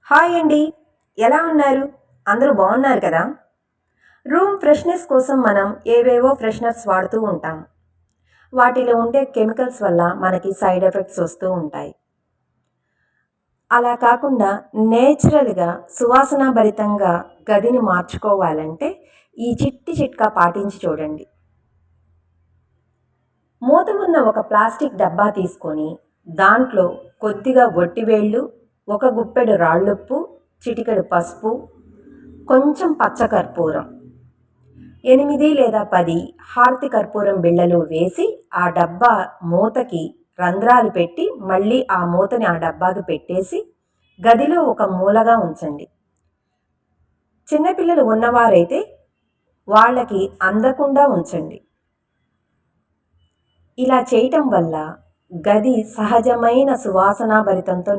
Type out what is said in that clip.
Hi అండి. ఎలా ఉన్నారు? అందరూ బాగున్నారు కదా? రూమ్ ఫ్రెష్‌నెస్ కోసం మనం ఏవేవో ఫ్రెషనర్స్ వాడుతూ ఉంటాం. వాటిలో ఉండే కెమికల్స్ వల్ల మనకి సైడ్ ఎఫెక్ట్స్ వస్తూ ఉంటాయి. అలా కాకుండా నేచురల్‌గా సువాసనాభరితంగా గదిని మార్చుకోవాలంటే ఈ చిట్టి చిట్కా పాటించి చూడండి. మూత ఉన్న ఒక ప్లాస్టిక్ డబ్బా తీసుకొని దాంట్లో కొద్దిగా వట్టివేళ్ళు, ఒక గుప్పెడు రాళ్ళుప్పు, చిటికెడు పసుపు, కొంచెం పచ్చకర్పూరం, 8 లేదా 10 హారతి కర్పూరం బిళ్ళలు వేసి ఆ డబ్బా మూతకి రంధ్రాలు పెట్టి మళ్ళీ ఆ మూతని ఆ డబ్బాకి పెట్టేసి గదిలో ఒక మూలగా ఉంచండి. చిన్నపిల్లలు ఉన్నవారైతే వాళ్ళకి అందకుండా ఉంచండి. ఇలా చేయటం వల్ల గది సహజమైన సువాసనాభరితంతో